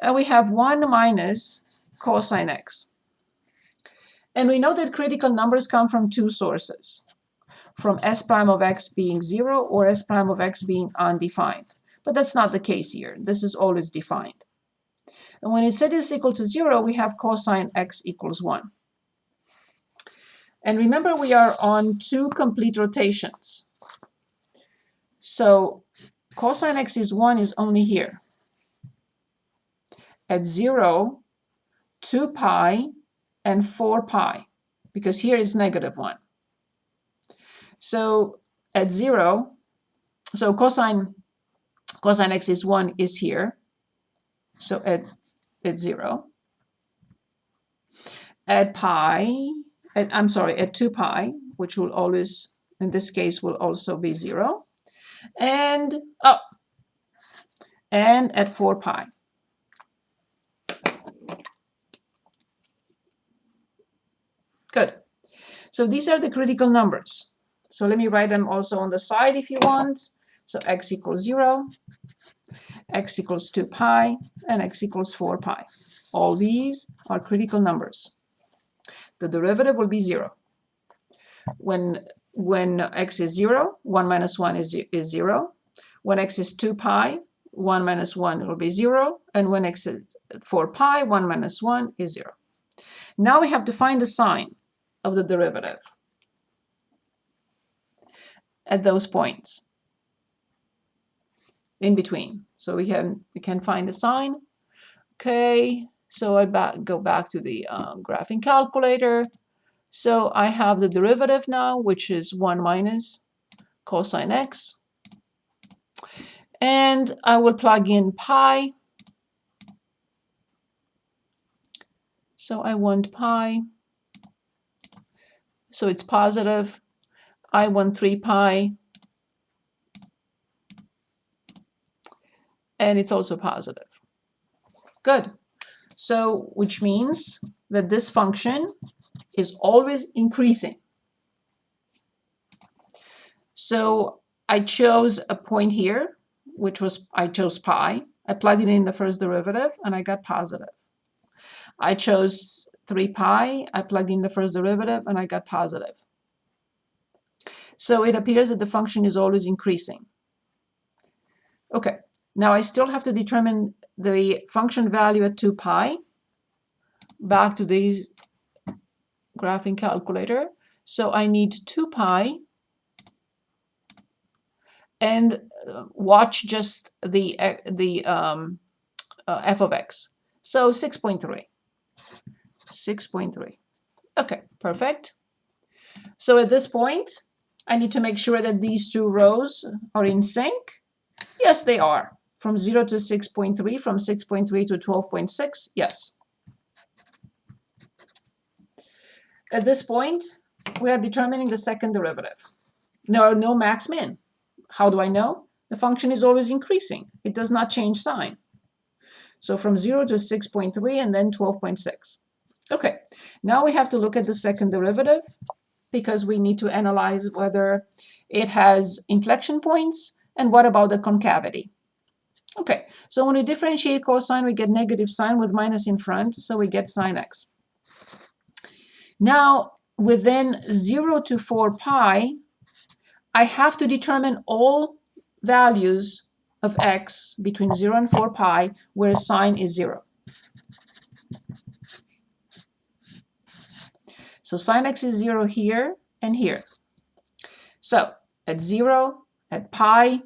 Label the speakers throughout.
Speaker 1: And we have 1 minus cosine x. And we know that critical numbers come from two sources, from s prime of x being 0 or s prime of x being undefined. But that's not the case here. This is always defined. And when z is equal to 0, we have cosine x equals 1. And remember, we are on 2 complete rotations. So cosine x is 1 is only here. At 0, 2 pi, and 4 pi, because here is negative 1. So at 0, so cosine x is 1 is here. So at 0. At pi, at 2 pi, which will always, in this case, will also be 0. And at 4 pi. Good. So these are the critical numbers. So let me write them also on the side if you want. So x equals 0, x equals 2 pi, and x equals 4 pi. All these are critical numbers. The derivative will be 0. When x is 0, 1 minus 1 is 0. When x is 2 pi, 1 minus 1 will be 0. And when x is 4 pi, 1 minus 1 is 0. Now we have to find the sign of the derivative at those points in between. So we can find the sign. Okay, so I go back to the graphing calculator. So I have the derivative now, which is 1 minus cosine x. And I will plug in pi. So I want pi. So it's positive. I want 3 pi. And it's also positive. Good. So which means that this function is always increasing. So I chose a point here, which was, I chose pi. I plugged it in the first derivative, and I got positive. I chose 3 pi. I plugged in the first derivative, and I got positive. So it appears that the function is always increasing. Okay, now I still have to determine the function value at 2 pi. Back to the graphing calculator. So I need 2 pi. And watch just the f of x. So 6.3. 6.3. Okay, perfect. So at this point, I need to make sure that these two rows are in sync. Yes, they are. From 0 to 6.3, from 6.3 to 12.6, yes. At this point, we are determining the second derivative. No max min. How do I know? The function is always increasing. It does not change sign. So from 0 to 6.3 and then 12.6. Okay, now we have to look at the second derivative because we need to analyze whether it has inflection points and what about the concavity. Okay, so when we differentiate cosine, we get negative sign with minus in front, so we get sine x. Now, within 0 to 4 pi, I have to determine all values of x between 0 and 4 pi where sine is 0. So sine x is 0 here and here. So at 0, at pi,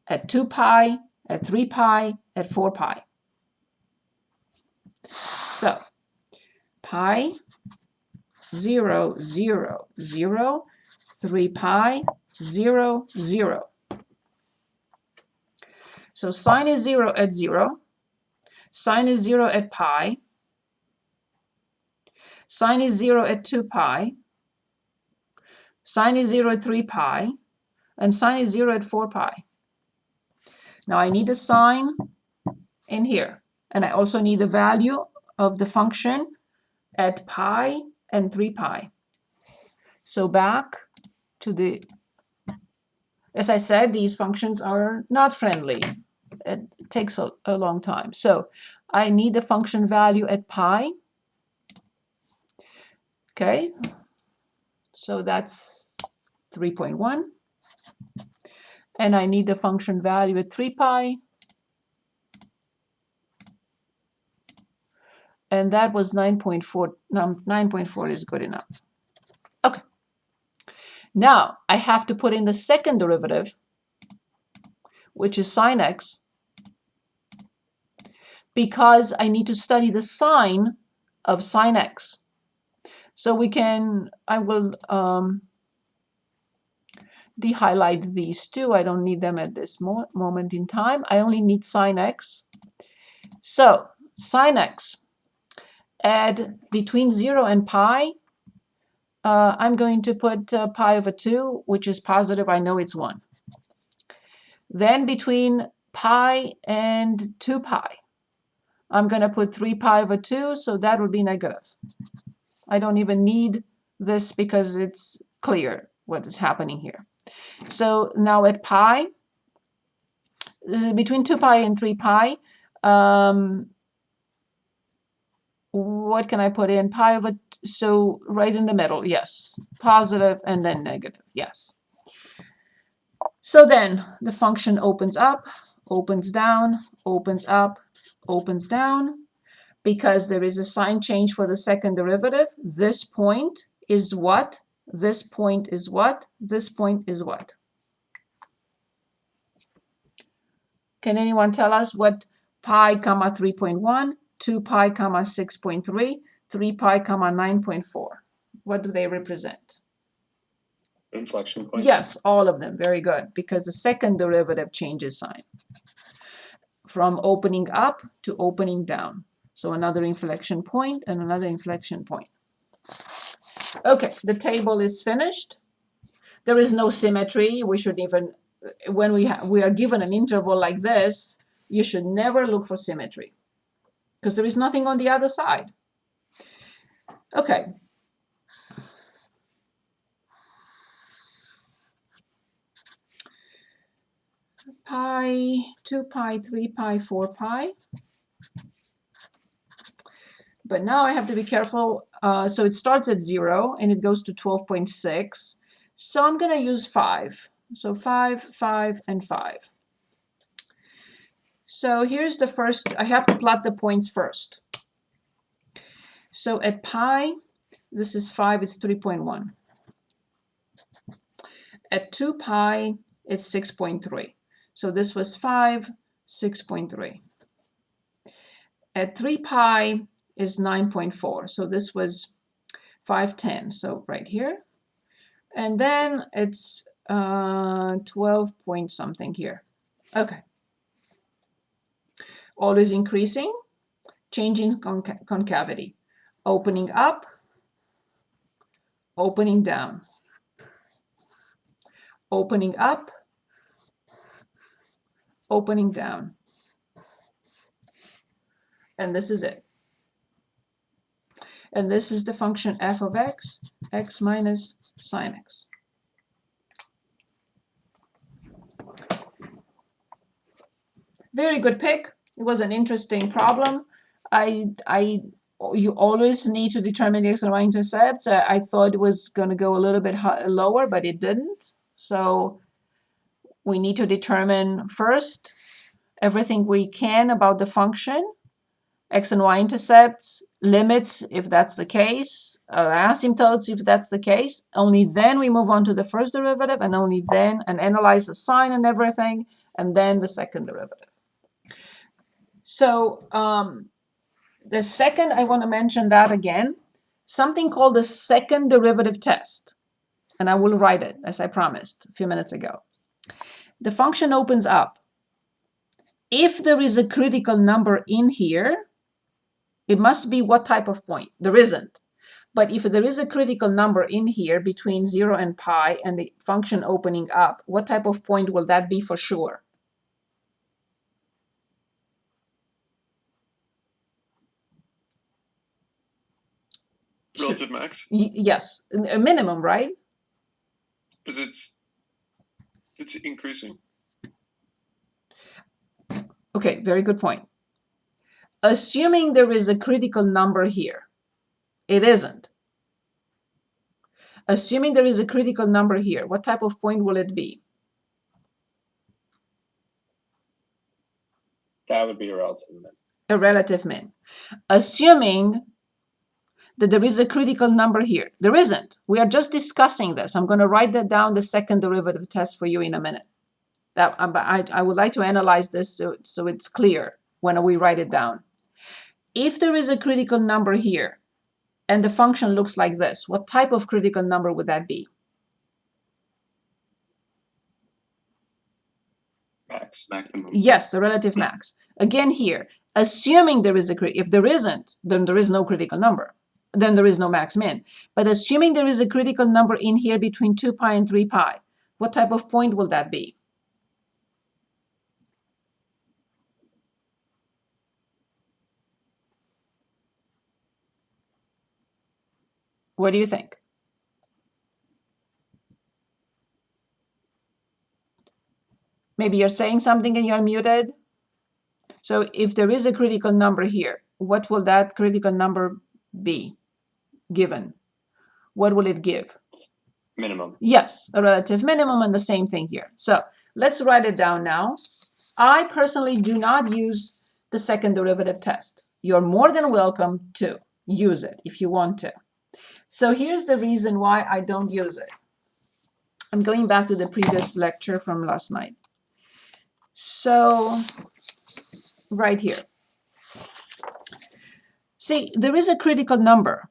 Speaker 1: at 2 pi, at 3 pi, at 4 pi. So pi, 0, 0, 0, 3 pi, 0, 0. So sine is 0 at 0. Sine is 0 at pi. Sine is 0 at 2 pi. Sine is 0 at 3 pi. And sine is 0 at 4 pi. Now I need a sign in here. And I also need the value of the function at pi and 3 pi. So back to the, as I said, these functions are not friendly. it takes a long time. So I need the function value at pi. Okay, so that's 3.1. And I need the function value at 3 pi. And that was 9.4. 9.4 is good enough. Okay. Now I have to put in the second derivative, which is sine x, because I need to study the sign of sine x. So I will de-highlight these two. I don't need them at this moment in time. I only need sine x. So sine x at between 0 and pi, I'm going to put pi over 2, which is positive. I know it's 1. Then between pi and 2 pi, I'm going to put 3 pi over 2, so that would be negative. I don't even need this because it's clear what is happening here. So now at pi, between 2 pi and 3 pi, what can I put in? Pi over, so right in the middle, yes. Positive and then negative, yes. So then the function opens up, opens down, opens up, opens down. Because there is a sign change for the second derivative, this point is what? This point is what? This point is what? Can anyone tell us what pi comma 3.1, 2 pi comma 6.3, 3 pi comma 9.4? What do they represent?
Speaker 2: Inflection points.
Speaker 1: Yes, all of them. Very good. Because the second derivative changes sign from opening up to opening down. So another inflection point and another inflection point. Okay, the table is finished. There is no symmetry. We should even, when we are given an interval like this, you should never look for symmetry because there is nothing on the other side. Okay. Pi, 2 pi, 3 pi, 4 pi. But now I have to be careful. So it starts at 0 and it goes to 12.6. So I'm going to use 5. So 5, 5, and 5. So here's the first. I have to plot the points first. So at pi, this is 5, it's 3.1. At 2 pi, it's 6.3. So this was 5, 6.3. At 3 pi is 9.4. So this was 510. So right here. And then it's 12 point something here. Okay. Always increasing, changing concavity. Opening up, opening down. Opening up, opening down. And this is it. And this is the function f of x, x minus sine x. Very good pick. It was an interesting problem. You always need to determine the x and y intercepts. I thought it was going to go a little bit lower, but it didn't. So we need to determine first everything we can about the function, x and y intercepts, limits if that's the case, asymptotes if that's the case. Only then we move on to the first derivative, and only then and analyze the sign and everything, and then the second derivative. So the second, I want to mention that again, something called the second derivative test. And I will write it, as I promised a few minutes ago. The function opens up. If there is a critical number in here, it must be what type of point? There isn't. But if there is a critical number in here between 0 and pi and the function opening up, what type of point will that be for sure?
Speaker 2: Relative max?
Speaker 1: Yes, a minimum, right?
Speaker 2: Because it's increasing.
Speaker 1: Okay, very good point. Assuming there is a critical number here, it isn't. Assuming there is a critical number here, what type of point will it be?
Speaker 2: That would be a relative min.
Speaker 1: A relative min. Assuming that there is a critical number here. There isn't. We are just discussing this. I'm going to write that down, the second derivative test for you in a minute. I would like to analyze this so it's clear when we write it down. If there is a critical number here and the function looks like this, what type of critical number would that be?
Speaker 2: Maximum.
Speaker 1: Yes, a relative max. Again here, assuming there is if there isn't, then there is no critical number. Then there is no max min. But assuming there is a critical number in here between 2 pi and 3 pi, what type of point will that be? What do you think? Maybe you're saying something and you're muted. So if there is a critical number here, what will that critical number be given? What will it give?
Speaker 2: Minimum.
Speaker 1: Yes, a relative minimum, and the same thing here. So let's write it down now. I personally do not use the second derivative test. You're more than welcome to use it if you want to. So here's the reason why I don't use it. I'm going back to the previous lecture from last night. So right here. See, there is a critical number.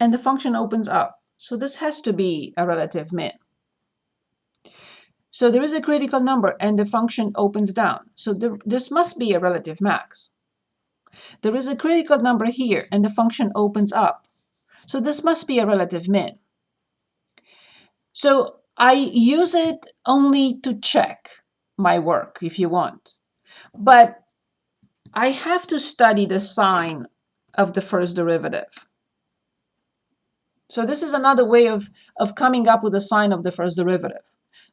Speaker 1: And the function opens up. So this has to be a relative min. So there is a critical number and the function opens down. So this must be a relative max. There is a critical number here and the function opens up. So this must be a relative min. So I use it only to check my work if you want. But I have to study the sign of the first derivative. So this is another way of coming up with the sign of the first derivative.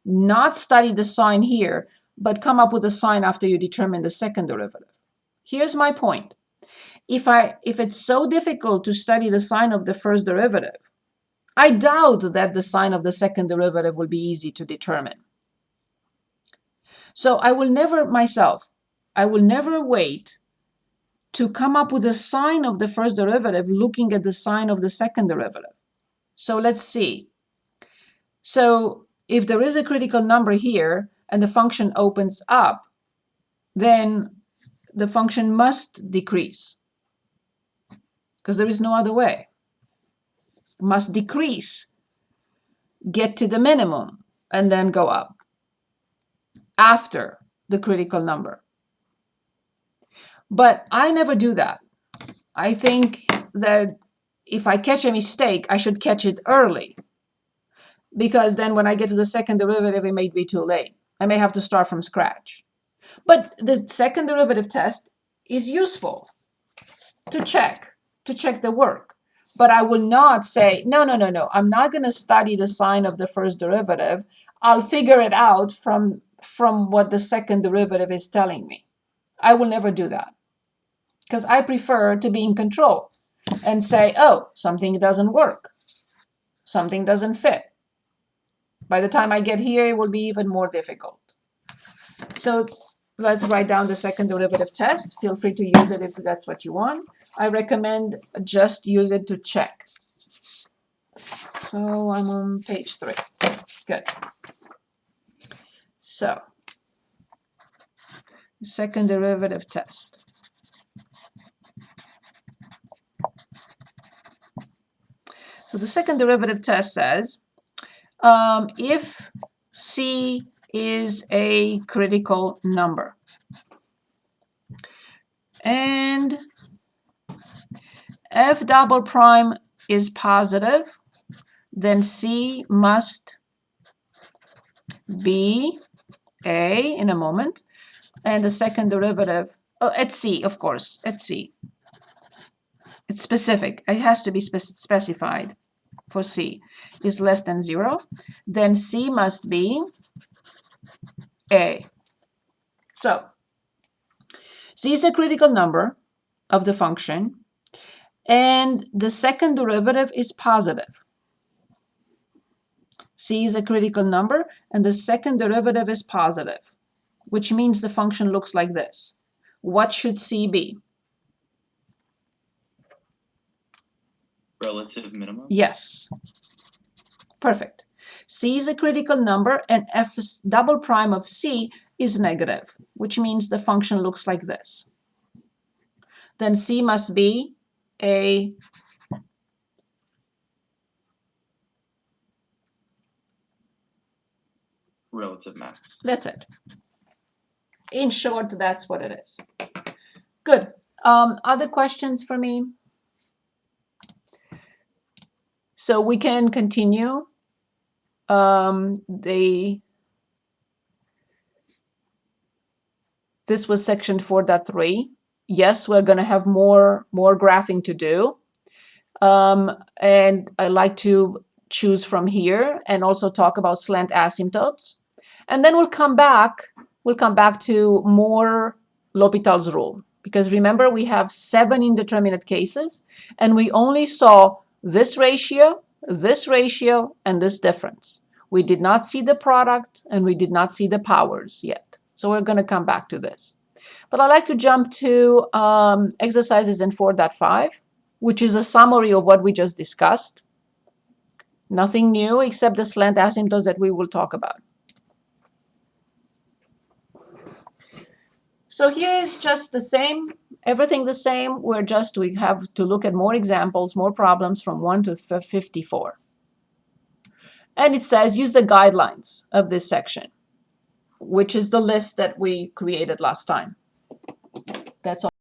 Speaker 1: Not study the sign here, but come up with a sign after you determine the second derivative. Here's my point. If it's so difficult to study the sign of the first derivative, I doubt that the sign of the second derivative will be easy to determine. So I will never wait to come up with a sign of the first derivative looking at the sign of the second derivative. So let's see. So if there is a critical number here and the function opens up, then the function must decrease because there is no other way. It must decrease, get to the minimum, and then go up after the critical number. But I never do that. I think that if I catch a mistake, I should catch it early, because then when I get to the second derivative, it may be too late. I may have to start from scratch. But the second derivative test is useful to check the work. But I will not say, no, I'm not going to study the sign of the first derivative. I'll figure it out from what the second derivative is telling me. I will never do that because I prefer to be in control and say, oh, something doesn't work. Something doesn't fit. By the time I get here, it will be even more difficult. So let's write down the second derivative test. Feel free to use it if that's what you want. I recommend just use it to check. So I'm on page 3. Good. So second derivative test. So the second derivative test says, if C is a critical number and F double prime is positive, then C must be A in a moment, and the second derivative, at C, of course, at C. It's specific. It has to be specified for C is less than 0, then C must be A. So c is a critical number of the function, and the second derivative is positive. C is a critical number, and the second derivative is positive, which means the function looks like this. What should C be?
Speaker 2: Relative minimum?
Speaker 1: Yes. Perfect. C is a critical number, and f double prime of C is negative, which means the function looks like this. Then C must be a
Speaker 2: Relative max.
Speaker 1: That's it. In short, that's what it is. Good. Other questions for me? So we can continue. This was section 4.3. Yes, we're going to have more graphing to do. And I like to choose from here and also talk about slant asymptotes. And then we'll come back to more L'Hopital's rule. Because remember, we have 7 indeterminate cases, and we only saw this ratio, and this difference. We did not see the product, and we did not see the powers yet. So we're going to come back to this. But I'd like to jump to exercises in 4.5, which is a summary of what we just discussed. Nothing new except the slant asymptotes that we will talk about. So here is just the same, everything the same. We have to look at more examples, more problems from 1 to 54. And it says use the guidelines of this section, which is the list that we created last time. That's all.